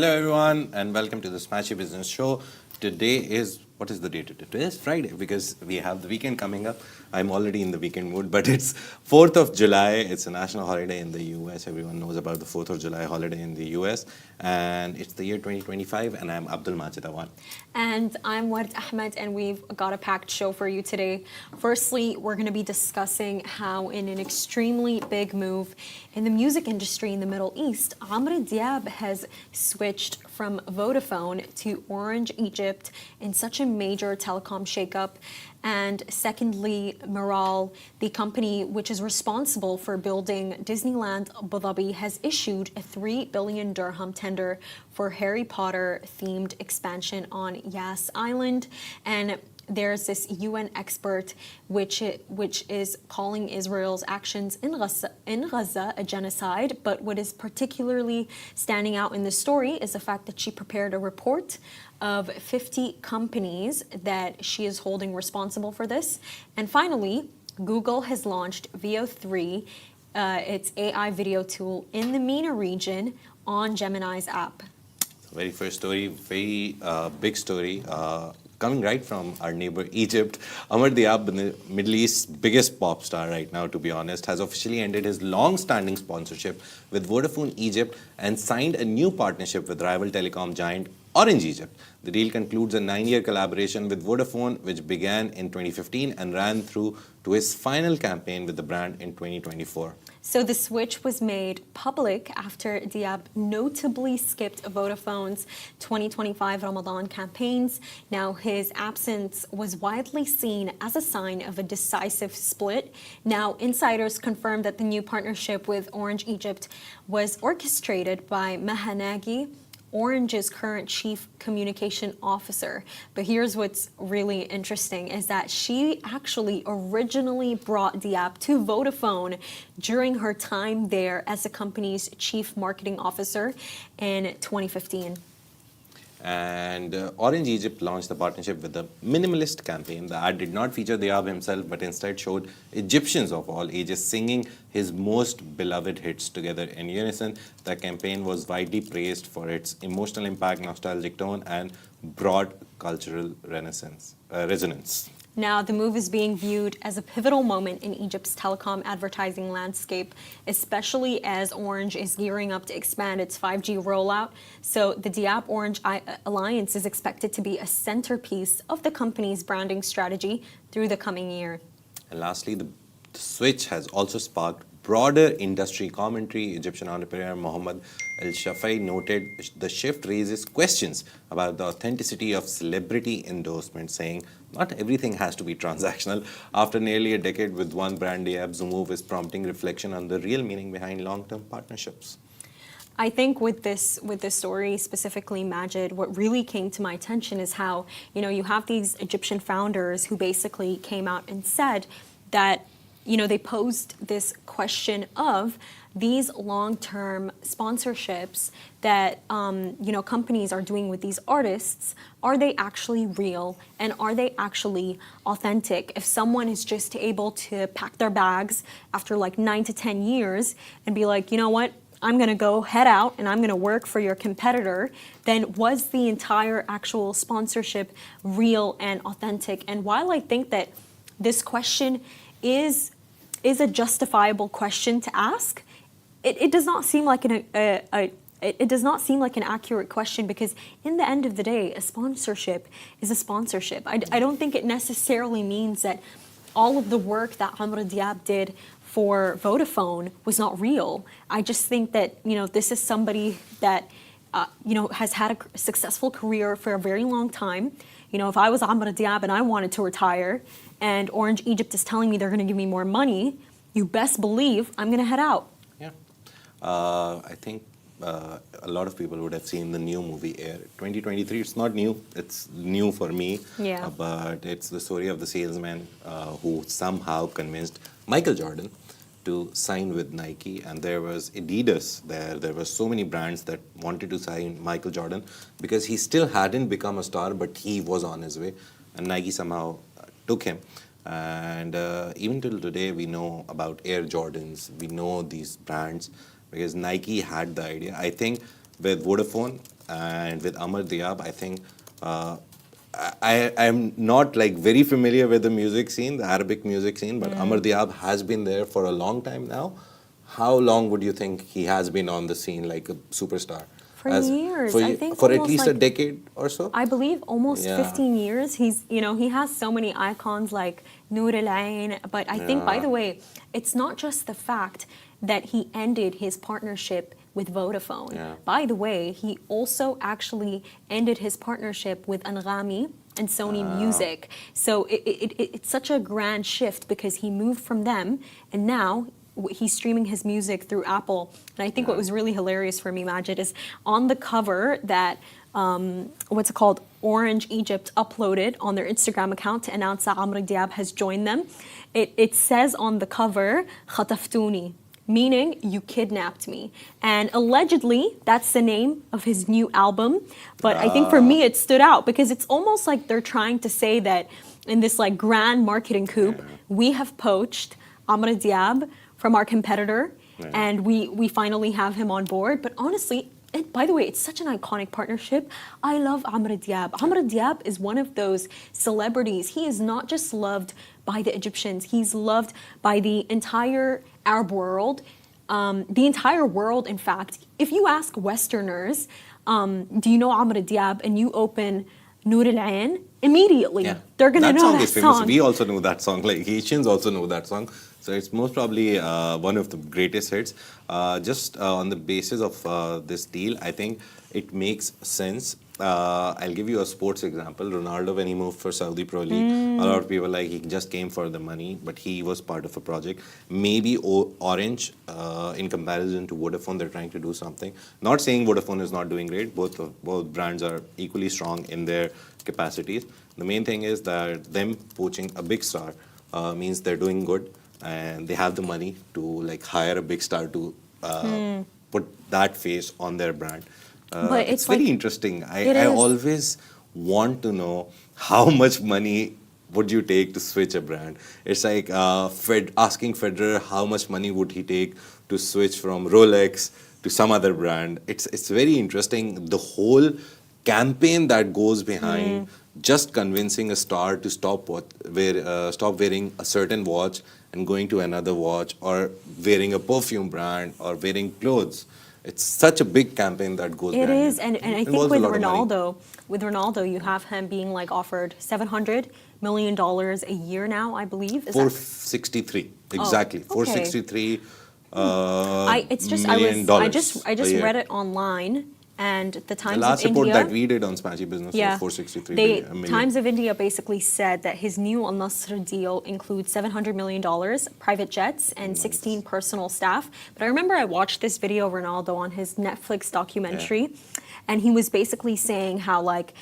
Hello everyone and welcome to the Smashi Business Show. Today is, what is the date? Today is Friday because we have the weekend coming up. I'm already in the weekend mood, but it's 4th of July. It's a national holiday in the US. Everyone knows about the 4th of July holiday in the US. And it's the year 2025 and I'm Abdul Majid Awan. And I'm Ward Ahmed and we've got a packed show for you today. Firstly, we're going to be discussing how in an extremely big move in the music industry in the Middle East, Amr Diab has switched from Vodafone to Orange Egypt in such a major telecom shakeup. And secondly, Miral, the company which is responsible for building Disneyland Abu Dhabi, has issued a 3 billion dirham tender for Harry Potter themed expansion on Yas Island. And there's this UN expert which is calling Israel's actions in Gaza a genocide. But what is particularly standing out in the story is the fact that she prepared a report of 50 companies that she is holding responsible for this. And finally, Google has launched VO3, its AI video tool in the MENA region on Gemini's app. Very first story, very big story. Coming right from our neighbor Egypt, Amr Diab, the Middle East's biggest pop star right now, to be honest, has officially ended his long-standing sponsorship with Vodafone Egypt and signed a new partnership with rival telecom giant Orange Egypt. The deal concludes a 9-year collaboration with Vodafone, which began in 2015 and ran through to his final campaign with the brand in 2024. So the switch was made public after Diab notably skipped Vodafone's 2025 Ramadan campaigns. Now, his absence was widely seen as a sign of a decisive split. Now, insiders confirmed that the new partnership with Orange Egypt was orchestrated by Mahanagi, Orange's current chief communication officer. But here's what's really interesting is that she actually originally brought Diab to Vodafone during her time there as the company's chief marketing officer in 2015. And Orange Egypt launched the partnership with a minimalist campaign. The ad did not feature Diab himself, but instead showed Egyptians of all ages singing his most beloved hits together in unison. The campaign was widely praised for its emotional impact, nostalgic tone, and broad cultural resonance. Now, the move is being viewed as a pivotal moment in Egypt's telecom advertising landscape, especially as Orange is gearing up to expand its 5G rollout. So the Diab-Orange alliance is expected to be a centerpiece of the company's branding strategy through the coming year. And lastly, the switch has also sparked broader industry commentary. Egyptian entrepreneur Mohammed El Shafai noted the shift raises questions about the authenticity of celebrity endorsement, saying not everything has to be transactional. After nearly a decade with one brand, Diab's move is prompting reflection on the real meaning behind long-term partnerships. I think with this story, specifically Majid, what really came to my attention is how, you have these Egyptian founders who basically came out and said that, they posed this question of these long-term sponsorships that, companies are doing with these artists. Are they actually real and are they actually authentic? If someone is just able to pack their bags after like 9 to 10 years and be like, you know what? I'm going to go head out and I'm going to work for your competitor, then was the entire actual sponsorship real and authentic? And while I think that this question is a justifiable question to ask, it does not seem like it does not seem like an accurate question, because in the end of the day, a sponsorship is a sponsorship. I don't think it necessarily means that all of the work that Amr Diab did for Vodafone was not real. I just think that, this is somebody that, has had a successful career for a very long time. If I was Amr Diab and I wanted to retire and Orange Egypt is telling me they're going to give me more money, you best believe I'm going to head out. Yeah. I think a lot of people would have seen the new movie Air. 2023, it's not new. It's new for me. Yeah. But it's the story of the salesman who somehow convinced Michael Jordan to sign with Nike, and there was Adidas there. There were so many brands that wanted to sign Michael Jordan because he still hadn't become a star, but he was on his way, and Nike somehow took him. And even till today, we know about Air Jordans. We know these brands because Nike had the idea. I think with Vodafone and with Amr Diab, I think I'm not like very familiar with the music scene, the Arabic music scene, but Amr Diab has been there for a long time now. How long would you think he has been on the scene like a superstar? For years, I think for at almost least a like, decade or so. I believe almost Yeah. 15 years. He's, he has so many icons like Noor Al Ain. But I think, by the way, it's not just the fact that he ended his partnership with Vodafone. Yeah. By the way, he also actually ended his partnership with Anghami and Sony Music. So it's such a grand shift because he moved from them and now he's streaming his music through Apple. And I think what was really hilarious for me, Majid, is on the cover that, what's it called, Orange Egypt uploaded on their Instagram account to announce that Amr Diab has joined them. It says on the cover, "Khataftuni," meaning you kidnapped me. And allegedly, that's the name of his new album. But I think for me, it stood out because it's almost like they're trying to say that in this like grand marketing coup, we have poached Amr Diab from our competitor, and we finally have him on board. But honestly, and by the way, it's such an iconic partnership. I love Amr Diab. Amr Diab is one of those celebrities. He is not just loved by the Egyptians. He's loved by the entire Arab world, the entire world, in fact. If you ask Westerners, do you know Amr Diab, and you open Noor Al Ain, immediately they're going to know that Is famous. song. We also know that song. Like Asians also know that song. So it's most probably one of the greatest hits. Just on the basis of this deal, I think it makes sense. I'll give you a sports example. Ronaldo, when he moved for Saudi Pro League, a lot of people like he just came for the money, but he was part of a project. Maybe Orange, in comparison to Vodafone, they're trying to do something. Not saying Vodafone is not doing great. Both brands are equally strong in their capacities. The main thing is that them poaching a big star means they're doing good, and they have the money to like hire a big star to put that face on their brand. But It's it's very like- interesting. It I is. always want to know how much money would you take to switch a brand. It's like asking Federer how much money would he take to switch from Rolex to some other brand. It's very interesting. The whole campaign that goes behind just convincing a star to stop wearing a certain watch and going to another watch, or wearing a perfume brand, or wearing clothes. It's such a big campaign that goes It behind is, and I think Involves a with lot of money. Ronaldo, you have him being like offered $700 million a year now, I believe. Is that 463 exactly. Oh, okay. 463 I million dollars just a year. read it online, and the The Times last of report India. that we did on Smashi Business was 463 million. Times of India basically said that his new Al Nasr deal includes $700 million, private jets, and 16 personal staff. But I remember I watched this video of Ronaldo on his Netflix documentary, and he was basically saying how like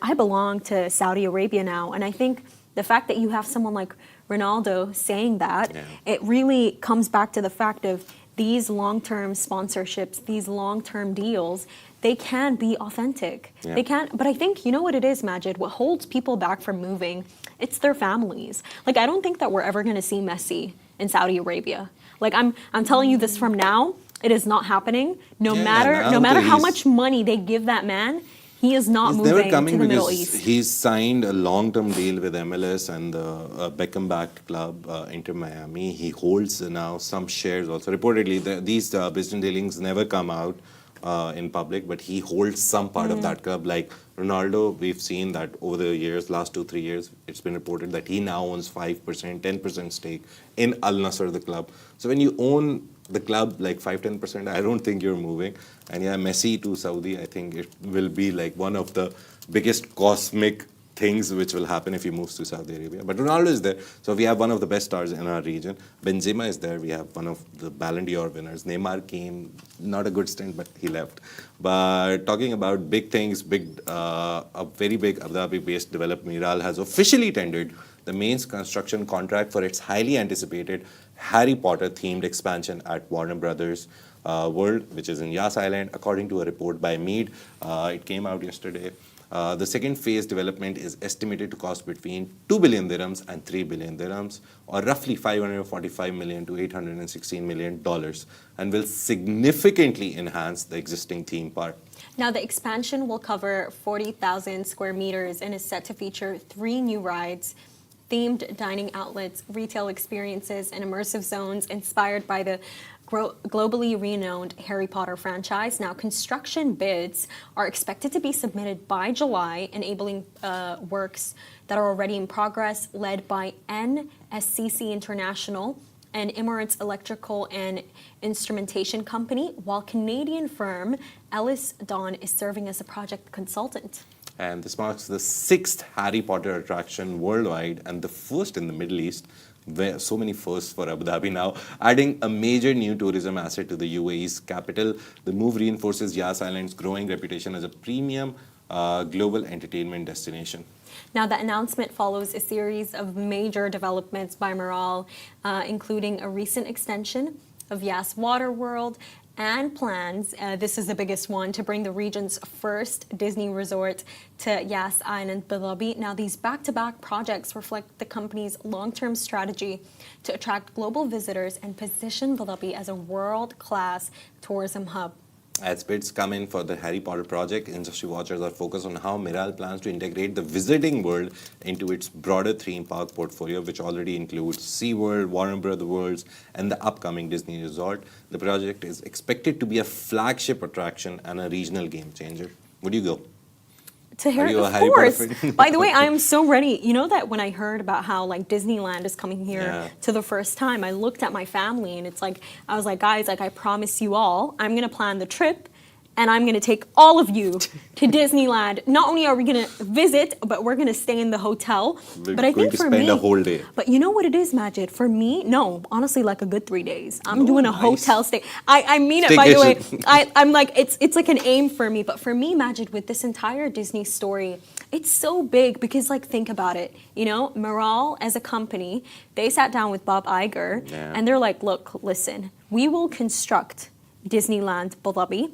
I belong to Saudi Arabia now, and I think the fact that you have someone like Ronaldo saying that, it really comes back to the fact of these long-term sponsorships, these long-term deals, they can be authentic. Yeah. They can, but I think, you know what it is, Majid? What holds people back from moving, it's their families. Like, I don't think that we're ever going to see Messi in Saudi Arabia. Like, I'm telling you this from now, it is not happening. No matter how he's- much money they give that man, he is not He's moving never coming to the Middle because East. he's signed a long-term deal with MLS and the Beckham-backed club, Inter Miami. He holds now some shares also. Reportedly, these business dealings never come out in public, but he holds some part of that club. Like Ronaldo, we've seen that over the years, last 2-3 years, it's been reported that he now owns 5%, 10% stake in Al Nassr, the club. So when you own the club like 5-10%, I don't think you're moving. And yeah, Messi to Saudi, I think it will be like one of the biggest cosmic things which will happen if he moves to Saudi Arabia. But Ronaldo is there. So we have one of the best stars in our region. Benzema is there. We have one of the Ballon d'Or winners. Neymar came, not a good stint, but he left. But talking about big things, a very big Abu Dhabi-based developer, Miral, has officially tendered the main construction contract for its highly anticipated Harry Potter-themed expansion at Warner Brothers world, which is in Yas Island, according to a report by Mead. It came out yesterday. The second phase development is estimated to cost between 2 billion dirhams and 3 billion dirhams, or roughly 545 million to 816 million dollars, and will significantly enhance the existing theme park. Now, the expansion will cover 40,000 square meters and is set to feature 3 new rides, themed dining outlets, retail experiences, and immersive zones inspired by the globally renowned Harry Potter franchise. Now, construction bids are expected to be submitted by July, enabling works that are already in progress, led by NSCC International and Emirates Electrical and Instrumentation Company, while Canadian firm Ellis Dawn is serving as a project consultant. And this marks the 6th Harry Potter attraction worldwide and the first in the Middle East. Where so many firsts for Abu Dhabi now, adding a major new tourism asset to the UAE's capital. The move reinforces Yas Island's growing reputation as a premium global entertainment destination. Now, the announcement follows a series of major developments by Miral, including a recent extension of Yas Water World and plans, this is the biggest one, to bring the region's first Disney resort to Yas Island, Abu Dhabi. Now, these back-to-back projects reflect the company's long-term strategy to attract global visitors and position Abu Dhabi as a world-class tourism hub. As bids come in for the Harry Potter project, industry watchers are focused on how Miral plans to integrate the visiting world into its broader theme park portfolio, which already includes SeaWorld, Warner Brothers Worlds, and the upcoming Disney Resort. The project is expected to be a flagship attraction and a regional game changer. Would you go? To Harry, of course. By the way, I am so ready. You know that when I heard about how like Disneyland is coming here to the first time, I looked at my family and it's like, I was like, guys, like I promise you all, I'm going to plan the trip and I'm going to take all of you to Disneyland. Not only are we going to visit, but we're going to stay in the hotel. But I think for me, spend a whole day. But you know what it is, Majid? For me, no, honestly, like a good 3 days. I'm doing a hotel stay. I mean it, by the way. I'm like, it's like an aim for me. But for me, Majid, with this entire Disney story, it's so big because, like, think about it. You know, Miral as a company, they sat down with Bob Iger and they're like, look, listen, we will construct Disneyland Abu Dhabi.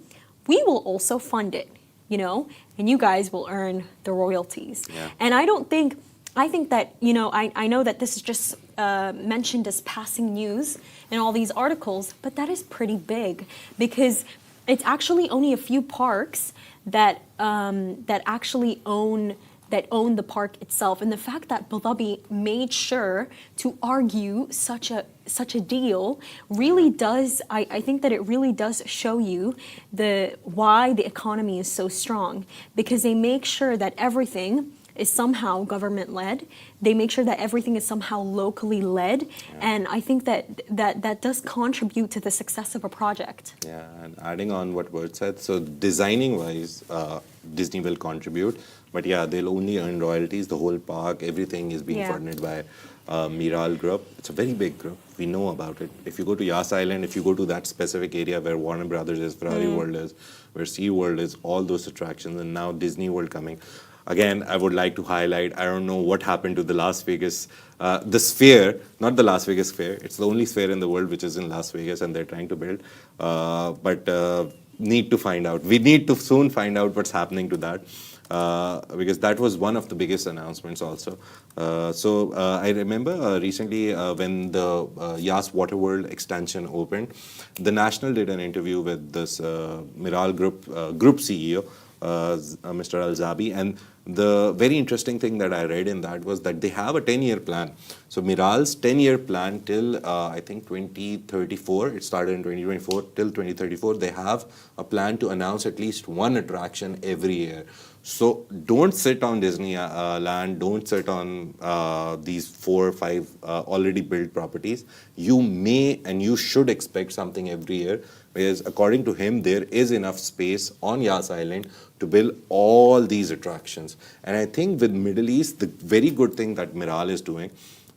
We will also fund it, you know, and you guys will earn the royalties. And I think that, you know, I know that this is just mentioned as passing news in all these articles, but that is pretty big because it's actually only a few parks that actually own the park itself. And the fact that Abu Dhabi made sure to argue such a deal really does, I think that it really does show you why the economy is so strong, because they make sure that everything is somehow government-led. They make sure that everything is somehow locally led. And I think that does contribute to the success of a project. Yeah, and adding on what Bert said, so designing-wise, Disney will contribute. But yeah, they'll only earn royalties. The whole park, everything is being funded by Miral Group. It's a very big group. We know about it. If you go to Yas Island, if you go to that specific area where Warner Brothers is, Ferrari World is, where SeaWorld is, all those attractions, and now Disney World coming. Again, I would like to highlight, I don't know what happened to the Las Vegas, the Sphere, not the Las Vegas Sphere. It's the only sphere in the world which is in Las Vegas and they're trying to build. But need to find out. We need to soon find out what's happening to that. Because that was one of the biggest announcements also. I remember recently when the Yas Water World extension opened, the National did an interview with this Miral Group CEO, Mr. Al-Zabi, and the very interesting thing that I read in that was that they have a 10-year plan. So Miral's 10-year plan till I think 2034, it started in 2024, till 2034, they have a plan to announce at least one attraction every year. So don't sit on Disneyland, don't sit on these 4 or 5 already built properties. You may and you should expect something every year, because according to him, there is enough space on Yas Island to build all these attractions. And I think with Middle East, the very good thing that Miral is doing,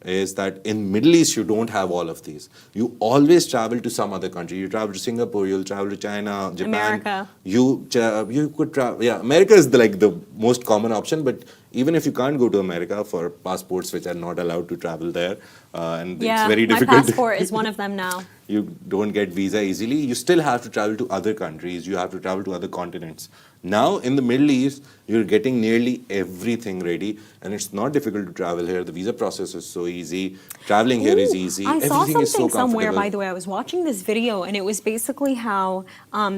is that in Middle East you don't have all of these. You always travel to some other country. You travel to Singapore, you'll travel to China, Japan. America. You could travel. Yeah, America is the most common option. But even if you can't go to America for passports which are not allowed to travel there, and it's very difficult. My passport is one of them now. You don't get visa easily. You still have to travel to other countries. You have to travel to other continents. Now in the Middle East, you're getting nearly everything ready, and it's not difficult to travel here. The visa process is so easy. Traveling here is easy. I saw Everything is so something somewhere, comfortable. by the way. I was watching this video, and it was basically how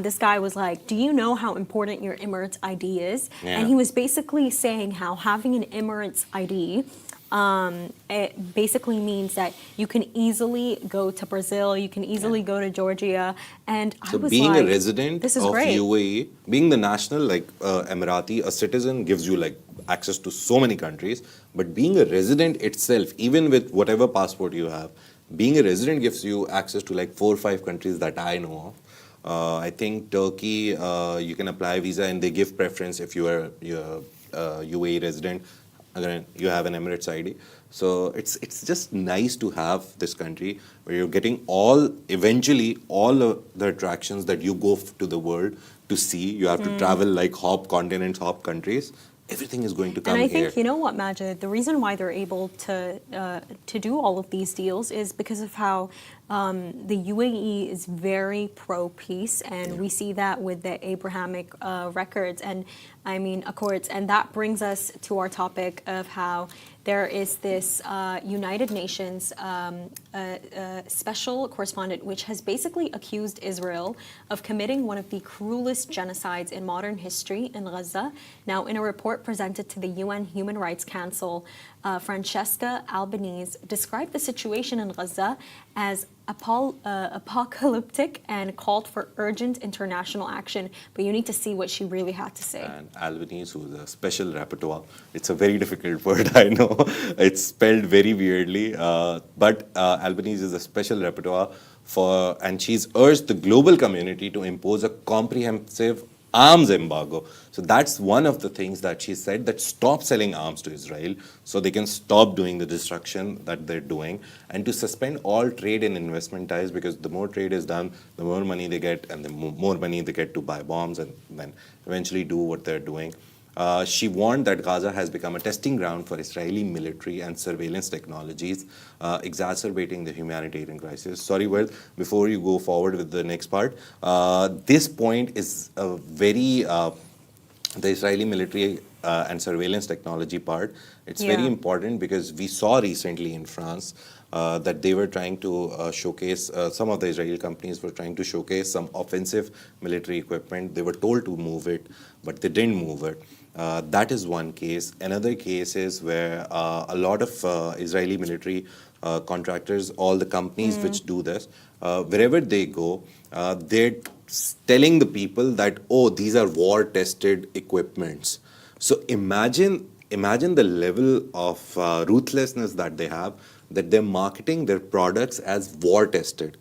this guy was like, "Do you know how important your Emirates ID is?" Yeah. And he was basically saying how having an Emirates ID. It basically means that you can easily go to Brazil, you can easily go to Georgia, and I So was being like, a resident this is of great. UAE, being the national, like Emirati, a citizen gives you like access to so many countries. But being a resident itself, even with whatever passport you have, being a resident gives you access to like 4 or 5 countries that I know of. I think Turkey, you can apply visa and they give preference if you're UAE resident. Again, you have an Emirates ID. So it's just nice to have this country where you're getting eventually all of the attractions that you go to the world to see. You have to travel like hop continents, hop countries. Everything is going to come And I here. think, you know what, Majid, the reason why they're able to do all of these deals is because of how the UAE is very pro-peace, and we see that with the Abrahamic records and, I mean, accords. And that brings us to our topic of how there is this United Nations special correspondent which has basically accused Israel of committing one of the cruelest genocides in modern history in Gaza. Now, in a report presented to the UN Human Rights Council, Francesca Albanese described the situation in Gaza as apocalyptic and called for urgent international action. But you need to see what she really had to say. And Albanese, who's a special rapporteur. It's a very difficult word, I know. It's spelled very weirdly. But Albanese is a special rapporteur and she's urged the global community to impose a comprehensive arms embargo. So that's one of the things that she said, that stop selling arms to Israel so they can stop doing the destruction that they're doing, and to suspend all trade and investment ties, because the more trade is done, the more money they get, and the more money they get to buy bombs and then eventually do what they're doing. She warned that Gaza has become a testing ground for Israeli military and surveillance technologies, exacerbating the humanitarian crisis. Sorry, well, before you go forward with the next part, this point is a very, the Israeli military and surveillance technology part, it's very important because we saw recently in France that they were trying to showcase, some of the Israeli companies were trying to showcase some offensive military equipment. They were told to move it, but they didn't move it. That is one case. Another case is where a lot of Israeli military contractors, all the companies which do this, wherever they go, they're telling the people that, oh, these are war-tested equipments. So imagine the level of ruthlessness that they have, that they're marketing their products as war-tested.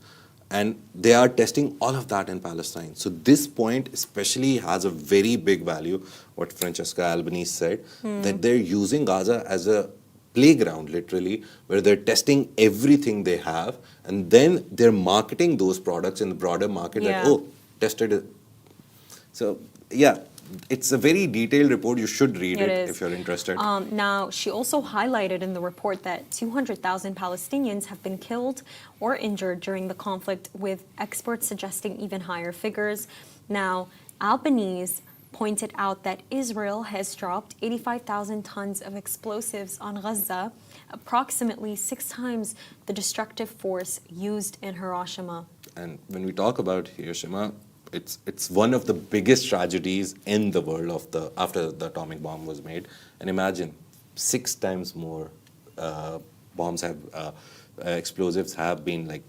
And they are testing all of that in Palestine. So this point especially has a very big value, what Francesca Albanese said, that they're using Gaza as a playground, literally, where they're testing everything they have, and then they're marketing those products in the broader market that, oh, tested it. So, yeah, it's a very detailed report. You should read it if you're interested. Now, she also highlighted in the report that 200,000 Palestinians have been killed or injured during the conflict, with experts suggesting even higher figures. Now, Albanese pointed out that Israel has dropped 85,000 tons of explosives on Gaza, approximately 6 times the destructive force used in Hiroshima. And when we talk about Hiroshima, it's one of the biggest tragedies in the world after the atomic bomb was made. And imagine 6 times more explosives have been like.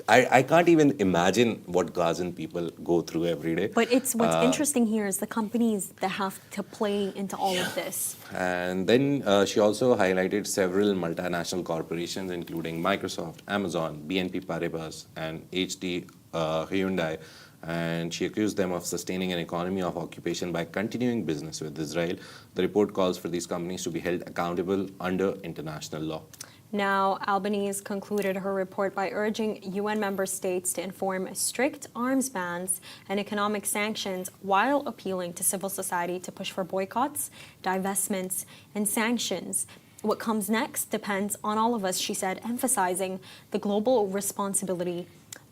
I can't even imagine what Gazan people go through every day. But what's interesting here is the companies that have to play into all of this. And then she also highlighted several multinational corporations, including Microsoft, Amazon, BNP Paribas, and HD Hyundai, and she accused them of sustaining an economy of occupation by continuing business with Israel. The report calls for these companies to be held accountable under international law. Now, Albanese concluded her report by urging UN member states to enforce strict arms bans and economic sanctions while appealing to civil society to push for boycotts, divestments, and sanctions. What comes next depends on all of us, she said, emphasizing the global responsibility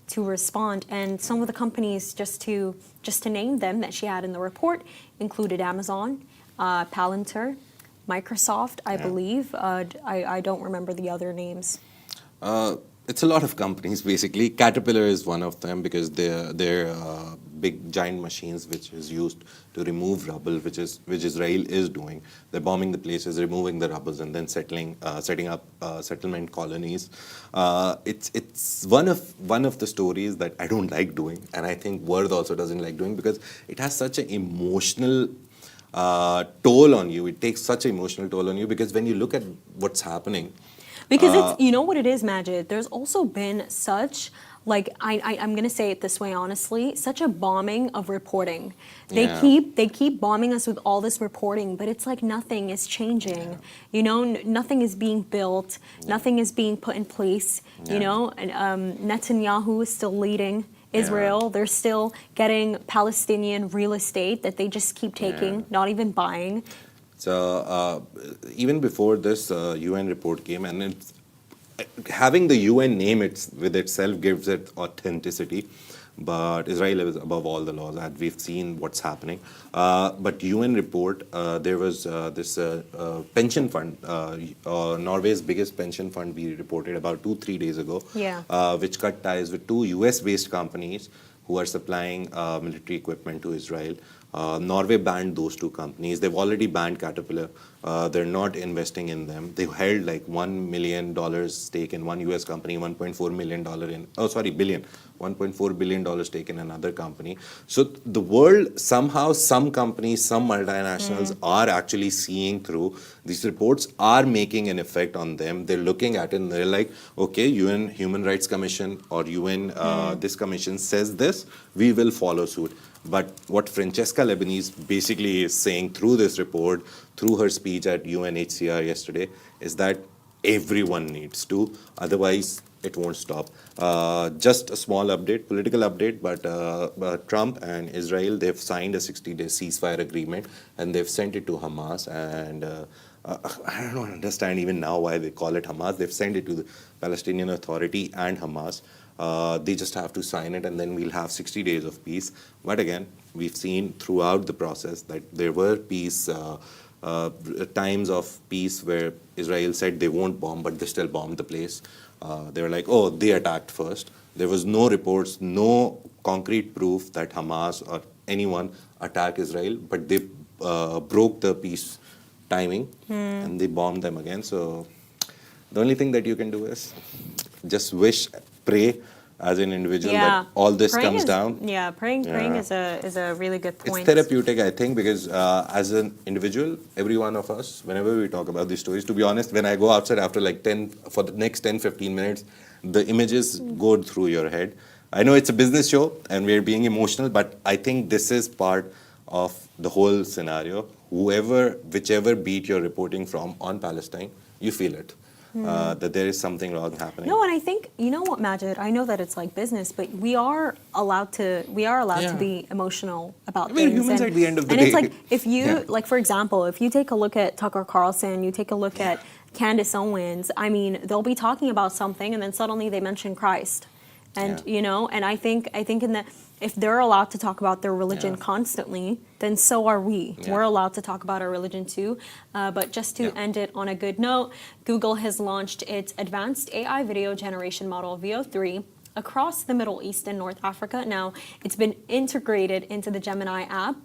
to respond. And some of the companies, just to name them, that she had in the report included Amazon, Palantir, Microsoft, I believe. I don't remember the other names. It's a lot of companies, basically. Caterpillar is one of them because they're big giant machines which is used to remove rubble, which Israel is doing. They're bombing the places, removing the rubbles, and then setting up settlement colonies. It's one of the stories that I don't like doing, and I think World also doesn't like doing because it has such an emotional toll on you. It takes such an emotional toll on you because when you look at what's happening. Because it's, you know what it is, Majid? There's also been such, like, I'm going to say it this way, honestly, such a bombing of reporting. They keep bombing us with all this reporting, but it's like nothing is changing. You know, nothing is being built, nothing is being put in place, you know, and Netanyahu is still leading Israel. They're still getting Palestinian real estate that they just keep taking, not even buying. So even before this UN report came, and it's, having the UN name with itself gives it authenticity. But Israel is above all the laws, and we've seen what's happening. But UN report, there was this pension fund, Norway's biggest pension fund, we reported about 2-3 days ago, which cut ties with 2 US-based companies who are supplying military equipment to Israel. Norway banned those 2 companies. They've already banned Caterpillar. They're not investing in them. They held like $1 million stake in one US company, $1.4 million billion. $1.4 billion stake in another company. So the world, somehow, some companies, some multinationals are actually seeing through. These reports are making an effect on them. They're looking at it and they're like, okay, UN Human Rights Commission or UN, this commission says this, we will follow suit. But what Francesca Albanese basically is saying through this report, through her speech at UNHCR yesterday, is that everyone needs to, otherwise it won't stop. Just a small update, political update, but Trump and Israel, they've signed a 60-day ceasefire agreement and they've sent it to Hamas. And I don't understand even now why they call it Hamas. They've sent it to the Palestinian Authority and Hamas. They just have to sign it and then we'll have 60 days of peace. But again, we've seen throughout the process that there were times of peace where Israel said they won't bomb, but they still bombed the place. They were like, oh, they attacked first. There was no reports, no concrete proof that Hamas or anyone attacked Israel, but they broke the peace timing and they bombed them again. So the only thing that you can do is just wish, pray as an individual that all this comes down. Yeah, praying is a really good point. It's therapeutic, I think, because as an individual, every one of us, whenever we talk about these stories, to be honest, when I go outside after like for the next 10-15 minutes, the images go through your head. I know it's a business show and we're being emotional, but I think this is part of the whole scenario. Whichever beat you're reporting from on Palestine, you feel it. That there is something wrong happening. No, and I think, you know what, Majid, I know that it's like business, but we are allowed to be emotional about things. We're humans at the end of the day. And it's like, if you, like, for example, if you take a look at Tucker Carlson, you take a look at Candace Owens, I mean, they'll be talking about something and then suddenly they mention Christ. And, you know, and I think in that, if they're allowed to talk about their religion constantly, then so are we. We're allowed to talk about our religion too. But just to end it on a good note, Google has launched its advanced AI video generation model, Veo 3, across the Middle East and North Africa. Now, it's been integrated into the Gemini app.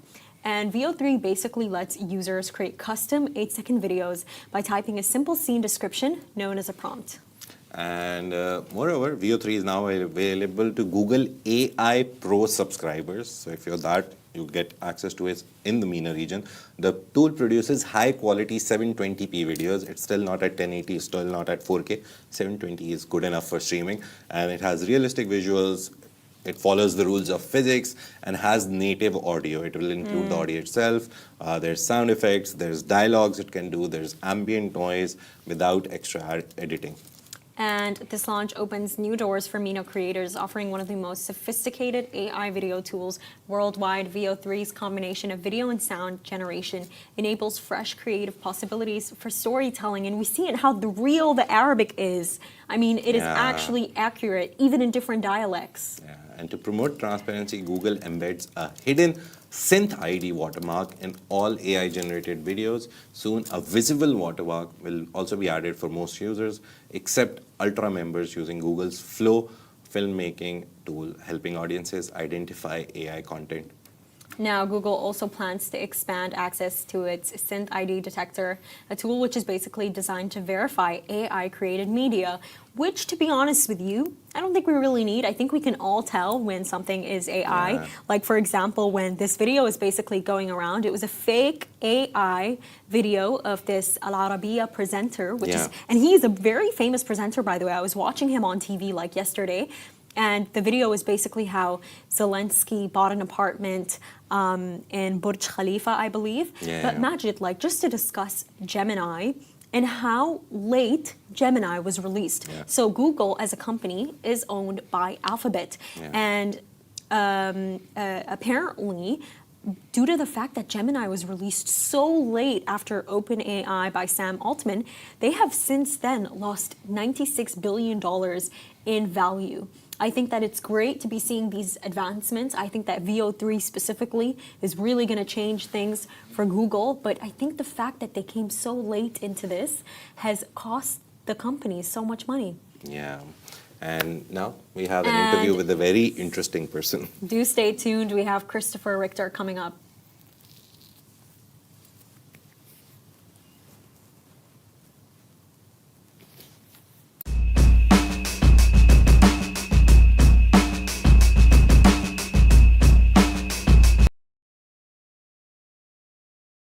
And Veo 3 basically lets users create custom 8-second videos by typing a simple scene description known as a prompt. And moreover, Veo 3 is now available to Google AI Pro subscribers. So if you're that, you get access to it in the MENA region. The tool produces high-quality 720p videos. It's still not at 1080, it's still not at 4K. 720 is good enough for streaming. And it has realistic visuals, it follows the rules of physics and has native audio. It will include the audio itself. There's sound effects, there's dialogues it can do, there's ambient noise without extra editing. And this launch opens new doors for MENA creators, offering one of the most sophisticated AI video tools worldwide. VO3's combination of video and sound generation enables fresh creative possibilities for storytelling. And we see it how real the Arabic is. I mean, it is actually accurate, even in different dialects. Yeah. And to promote transparency, Google embeds a hidden synth ID watermark in all AI-generated videos. Soon, a visible watermark will also be added for most users, except Ultra members using Google's Flow filmmaking tool, helping audiences identify AI content. Now, Google also plans to expand access to its Synth ID detector, a tool which is basically designed to verify AI-created media, which, to be honest with you, I don't think we really need. I think we can all tell when something is AI. Yeah. Like, for example, when this video is basically going around, it was a fake AI video of this Al Arabiya presenter, which is, and he's a very famous presenter, by the way. I was watching him on TV like yesterday. And the video is basically how Zelensky bought an apartment in Burj Khalifa, I believe. But Majid, like, just to discuss Gemini and how late Gemini was released. So Google, as a company, is owned by Alphabet. And apparently, due to the fact that Gemini was released so late after OpenAI by Sam Altman, they have since then lost $96 billion in value. I think that it's great to be seeing these advancements. I think that VO3 specifically is really going to change things for Google. But I think the fact that they came so late into this has cost the company so much money. Yeah. And now we have an interview with a very interesting person. Do stay tuned. We have Christopher Richter coming up.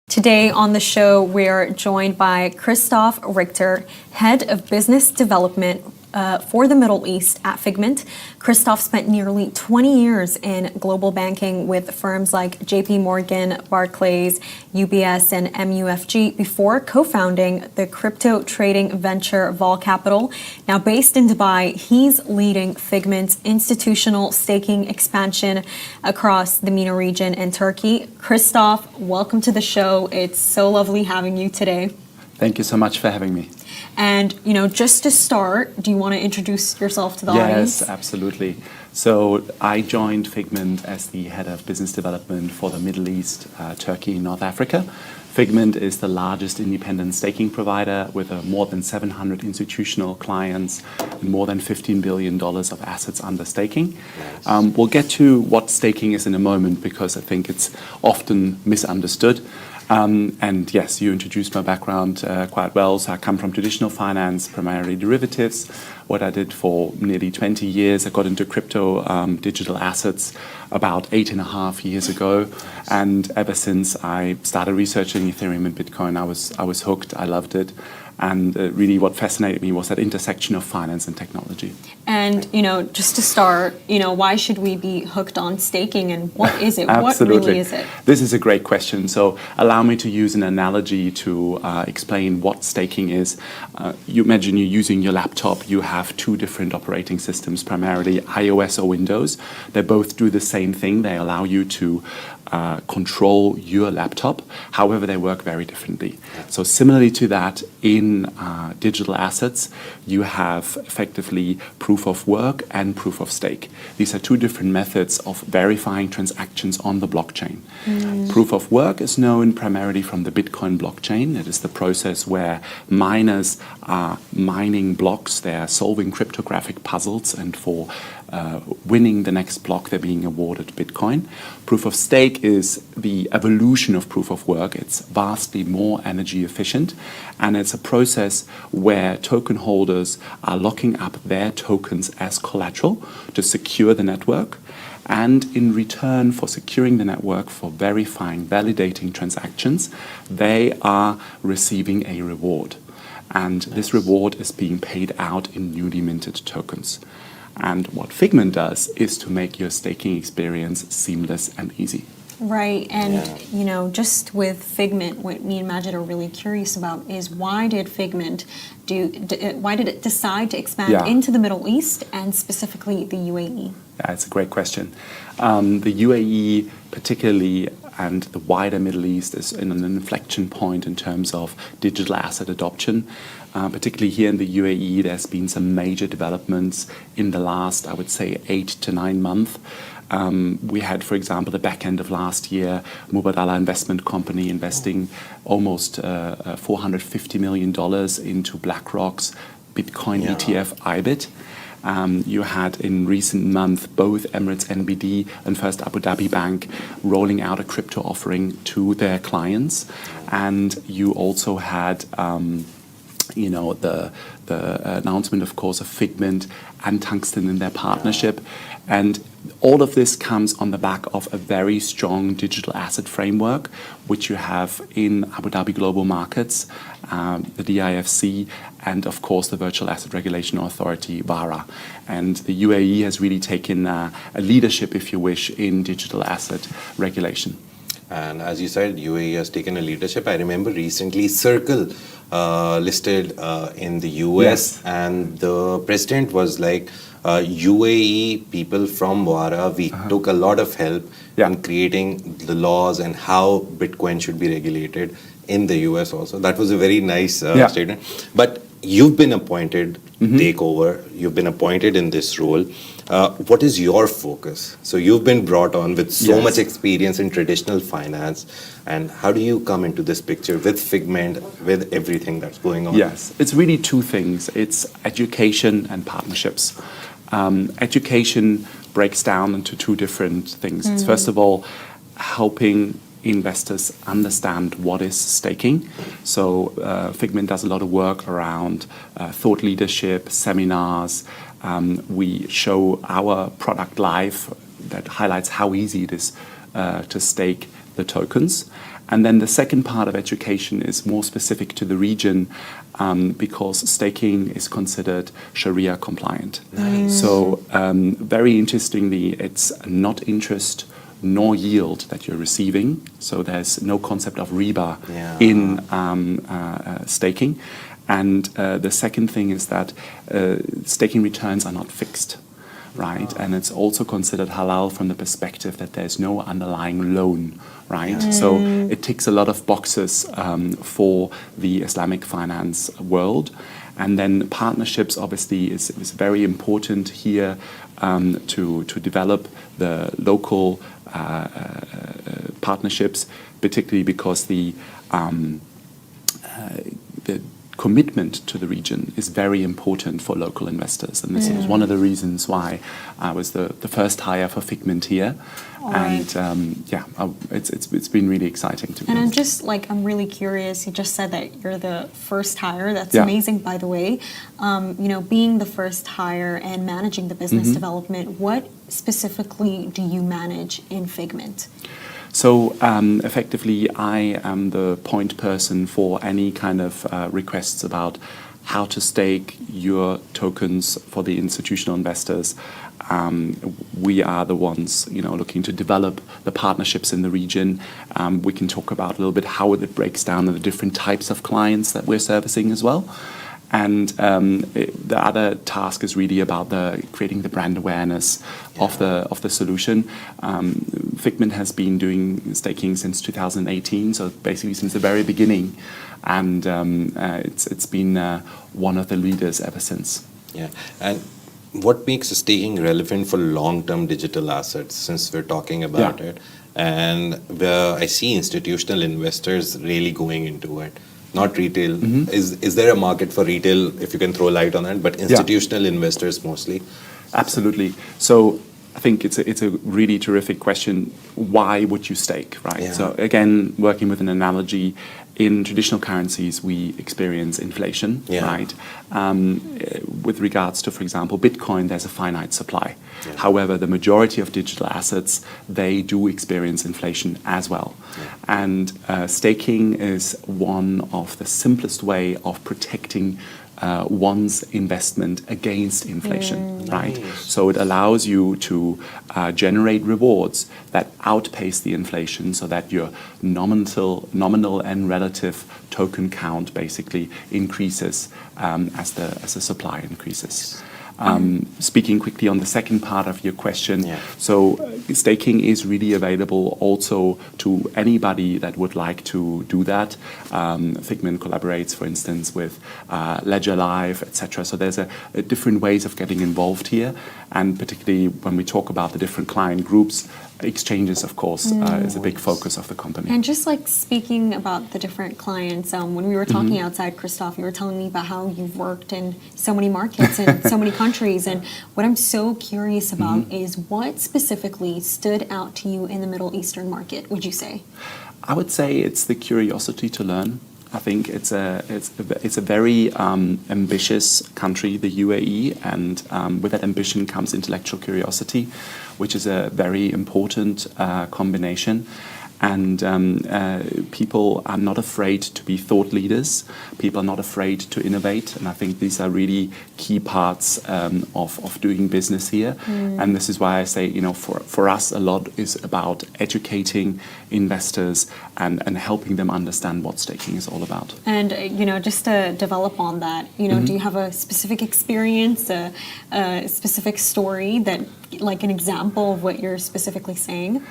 Today on the show, we're joined by Christoph Richter, Head of Business Development for the Middle East at Figment. Christoph spent nearly 20 years in global banking with firms like JP Morgan, Barclays, UBS, and MUFG before co-founding the crypto trading venture Vol Capital. Now based in Dubai, he's leading Figment's institutional staking expansion across the MENA region and Turkey. Christoph, welcome to the show. It's so lovely having you today. Thank you so much for having me. And, you know, just to start, do you want to introduce yourself to the audience? Yes, absolutely. So I joined Figment as the head of business development for the Middle East, Turkey, and North Africa. Figment is the largest independent staking provider with more than 700 institutional clients and more than $15 billion of assets under staking. We'll get to what staking is in a moment because I think it's often misunderstood. And yes, you introduced my background quite well. So I come from traditional finance, primarily derivatives. What I did for nearly 20 years, I got into crypto digital assets about 8.5 years ago. And ever since I started researching Ethereum and Bitcoin, I was hooked. I loved it. And really what fascinated me was that intersection of finance and technology. And, you know, just to start, you know, why should we be hooked on staking and what is it? Absolutely. What really is it? This is a great question. So allow me to use an analogy to explain what staking is. You imagine you're using your laptop. You have two different operating systems, primarily iOS or Windows. They both do the same thing. They allow you to control your laptop. However, they work very differently. So similarly to that, in digital assets, you have effectively proof of work and proof of stake. These are two different methods of verifying transactions on the blockchain. Proof of work is known primarily from the Bitcoin blockchain. It is the process where miners are mining blocks. They are solving cryptographic puzzles, and for winning the next block, they're being awarded Bitcoin. Proof of stake is the evolution of proof of work. It's vastly more energy efficient, and it's a process where token holders are locking up their tokens as collateral to secure the network. And in return for securing the network, for verifying, validating transactions, they are receiving a reward. And this reward is being paid out in newly minted tokens. And what Figment does is to make your staking experience seamless and easy. Right, and just with Figment, what me and Majid are really curious about is why did Figment why did it decide to expand into the Middle East and specifically the UAE? Yeah, it's a great question. The UAE particularly and the wider Middle East is in an inflection point in terms of digital asset adoption. Particularly here in the UAE, there's been some major developments in the last, I would say, 8 to 9 months. We had, for example, the back end of last year, Mubadala Investment Company investing almost $450 million into BlackRock's Bitcoin ETF IBIT. You had in recent months both Emirates NBD and First Abu Dhabi Bank rolling out a crypto offering to their clients. And you also had the announcement, of course, of Figment and Tungsten in their partnership. And all of this comes on the back of a very strong digital asset framework, which you have in Abu Dhabi Global Markets, the DIFC, and of course the Virtual Asset Regulation Authority, VARA. And the UAE has really taken a leadership, if you wish, in digital asset regulation. And as you said, UAE has taken a leadership. I remember recently Circle listed in the US, and the president was like, UAE people from VARA, we took a lot of help in creating the laws and how Bitcoin should be regulated in the US also. That was a very nice statement. But you've been appointed, takeover, you've been appointed in this role. What is your focus? So you've been brought on with so much experience in traditional finance, and how do you come into this picture with Figment, with everything that's going on? Yes, it's really two things. It's education and partnerships. Education breaks down into two different things. It's first of all helping investors understand what is staking. So Figment does a lot of work around thought leadership, seminars. We show our product live that highlights how easy it is to stake the tokens. And then the second part of education is more specific to the region because staking is considered Sharia compliant. So very interestingly, it's not interest nor yield that you're receiving. So there's no concept of riba in staking. And the second thing is that staking returns are not fixed, right? And it's also considered halal from the perspective that there's no underlying loan, right? So it ticks a lot of boxes for the Islamic finance world. And then partnerships obviously is very important here to develop the local partnerships, particularly because the commitment to the region is very important for local investors. And this was one of the reasons why I was the first hire for Figment here. And it's been really exciting to be honest. I'm really curious, you just said that you're the first hire. That's amazing, by the way. Being the first hire and managing the business development, what specifically do you manage in Figment? So effectively, I am the point person for any kind of requests about how to stake your tokens for the institutional investors. We are the ones, looking to develop the partnerships in the region. We can talk about a little bit how it breaks down the different types of clients that we're servicing as well. And the other task is really about creating the brand awareness of the solution. Figment has been doing staking since 2018, so basically since the very beginning, and it's been one of the leaders ever since. Yeah, and what makes staking relevant for long-term digital assets? Since we're talking about it, and I see institutional investors really going into it. Not retail. Is there a market for retail, if you can throw light on that, but institutional investors mostly? Absolutely. So I think it's a really terrific question. Why would you stake, right? Yeah. So again, working with an analogy, in traditional currencies, we experience inflation, right? With regards to, for example, Bitcoin, there's a finite supply. Yeah. However, the majority of digital assets, they do experience inflation as well. Yeah. And staking is one of the simplest way of protecting one's investment against inflation, right? So it allows you to generate rewards that outpace the inflation so that your nominal and relative token count basically increases as the supply increases. Speaking quickly on the second part of your question, so staking is really available also to anybody that would like to do that. Figment collaborates, for instance, with Ledger Live, etc. So there's a different ways of getting involved here, and particularly when we talk about the different client groups, exchanges, of course, is a big focus of the company. And just like speaking about the different clients, when we were talking outside, Christoph, you were telling me about how you've worked in so many markets and so many countries. And what I'm so curious about is what specifically stood out to you in the Middle Eastern market, would you say? I would say it's the curiosity to learn. I think it's a very ambitious country, the UAE, and with that ambition comes intellectual curiosity, which is a very important combination. And people are not afraid to be thought leaders. People are not afraid to innovate. And I think these are really key parts of doing business here. And this is why I say, for us, a lot is about educating investors and helping them understand what staking is all about. And, just to develop on that, do you have a specific experience, a specific story that, like an example of what you're specifically saying?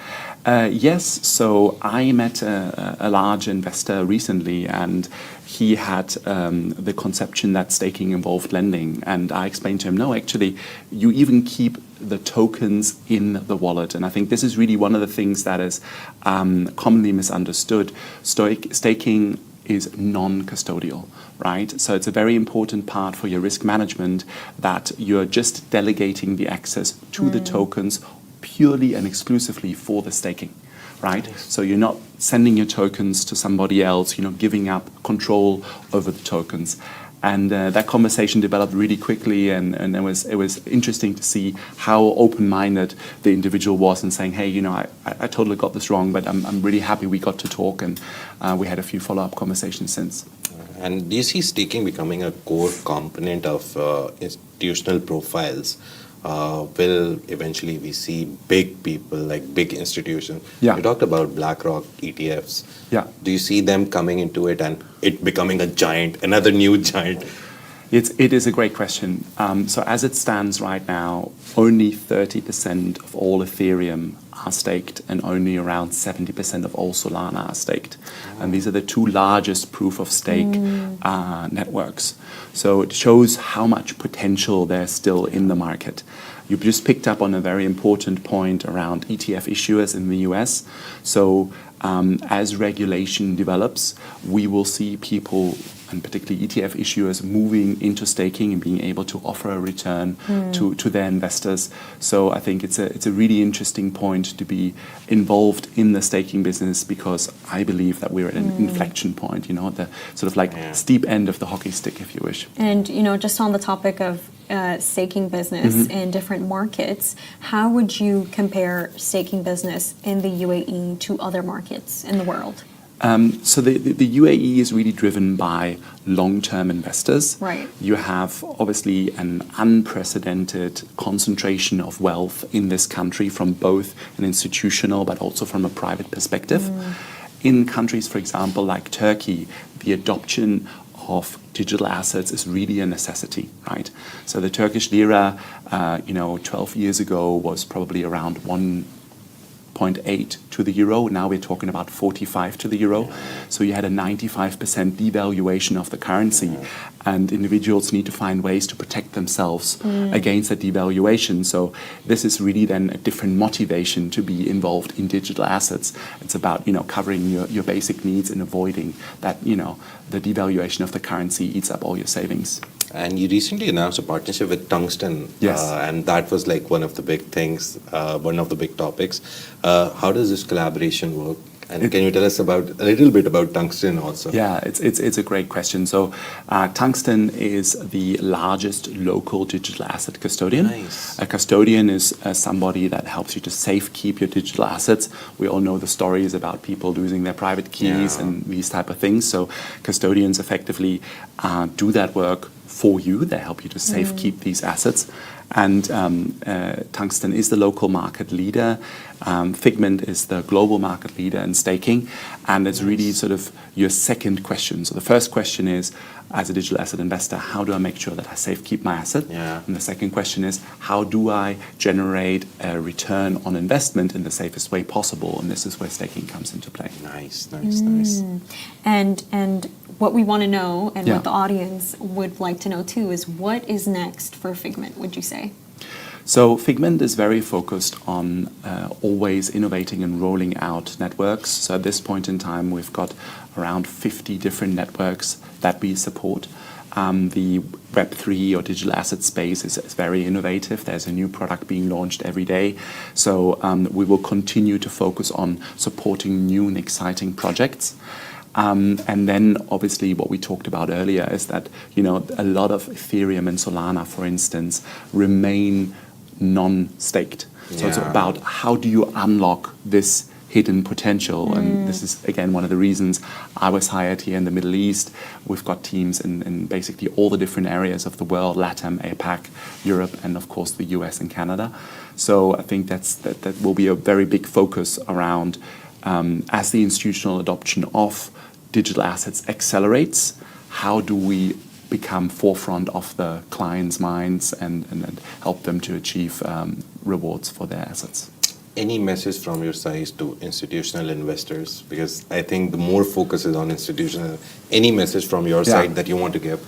Yes, so I met a large investor recently, and he had the conception that staking involved lending. And I explained to him, no, actually, you even keep the tokens in the wallet. And I think this is really one of the things that is commonly misunderstood. Staking is non-custodial, right? So it's a very important part for your risk management that you're just delegating the access to the tokens purely and exclusively for the staking, right? So you're not sending your tokens to somebody else, giving up control over the tokens. And that conversation developed really quickly, and it was interesting to see how open-minded the individual was and saying, hey, I totally got this wrong, but I'm really happy we got to talk, and we had a few follow-up conversations since. And do you see staking becoming a core component of institutional profiles? Will eventually we see big people, like big institutions? Yeah. You talked about BlackRock ETFs. Yeah. Do you see them coming into it and it becoming a giant, another new giant? It is a great question. So as it stands right now, only 30% of all Ethereum are staked, and only around 70% of all Solana are staked. And these are the two largest proof of stake networks. So it shows how much potential there's still in the market. You just picked up on a very important point around ETF issuers in the US. So as regulation develops, we will see people, and particularly ETF issuers, moving into staking and being able to offer a return to their investors. So I think it's a really interesting point to be involved in the staking business, because I believe that we're at an inflection point, the sort of steep end of the hockey stick, if you wish. And, just on the topic of staking business in different markets, how would you compare staking business in the UAE to other markets in the world? So the UAE is really driven by long-term investors. Right. You have obviously an unprecedented concentration of wealth in this country from both an institutional but also from a private perspective. In countries, for example, like Turkey, the adoption of digital assets is really a necessity, right? So the Turkish lira, 12 years ago was probably around 1.8 to the euro. Now we're talking about 45 to the euro. So you had a 95% devaluation of the currency, and individuals need to find ways to protect themselves against that devaluation. So this is really then a different motivation to be involved in digital assets. It's about covering your basic needs and avoiding that the devaluation of the currency eats up all your savings. And you recently announced a partnership with Tungsten. Yes. And that was like one of the big things, one of the big topics. How does this collaboration work? And can you tell us a little bit about Tungsten also? Yeah, it's a great question. So Tungsten is the largest local digital asset custodian. Nice. A custodian is somebody that helps you to safekeep your digital assets. We all know the stories about people losing their private keys and these type of things. So custodians effectively do that work for you. They help you to safekeep these assets. And Tungsten is the local market leader. Figment is the global market leader in staking. And it's really sort of your second question. So the first question is, as a digital asset investor, how do I make sure that I safekeep my asset? Yeah. And the second question is, how do I generate a return on investment in the safest way possible? And this is where staking comes into play. Nice, nice, nice. And what we want to know, and Yeah. what the audience would like to know too, is what is next for Figment, would you say? So Figment is very focused on always innovating and rolling out networks. So at this point in time, we've got around 50 different networks that we support. The Web3 or digital asset space is very innovative. There's a new product being launched every day. So we will continue to focus on supporting new and exciting projects. And then obviously what we talked about earlier is that, you know, a lot of Ethereum and Solana, for instance, remain non-staked. So it's Yeah. about how do you unlock this hidden potential. And this is, again, one of the reasons I was hired here in the Middle East. We've got teams in basically all the different areas of the world, LATAM, APAC, Europe, and of course the US and Canada. So I think that will be a very big focus around as the institutional adoption of digital assets accelerates, how do we become forefront of the clients' minds and help them to achieve rewards for their assets. Any message from your side to institutional investors? Because I think the more focus is on institutional. Any message from your side that you want to give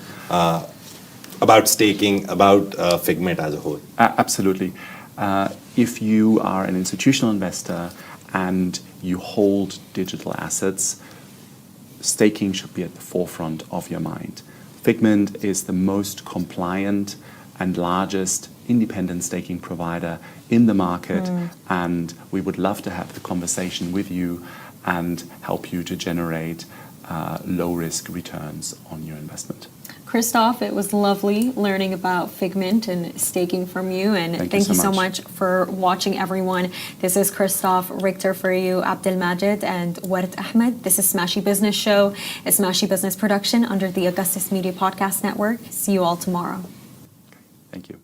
about staking, about Figment as a whole? Absolutely. If you are an institutional investor and you hold digital assets, staking should be at the forefront of your mind. Figment is the most compliant and largest independent staking provider in the market, and we would love to have the conversation with you and help you to generate low-risk returns on your investment. Christoph, it was lovely learning about Figment and staking from you, and thank you so much for watching, everyone. This is Christoph, Richter for you, Abdelmajid, and Ward Ahmed. This is Smashi Business Show, a Smashi Business production under the Augustus Media Podcast Network. See you all tomorrow. Thank you.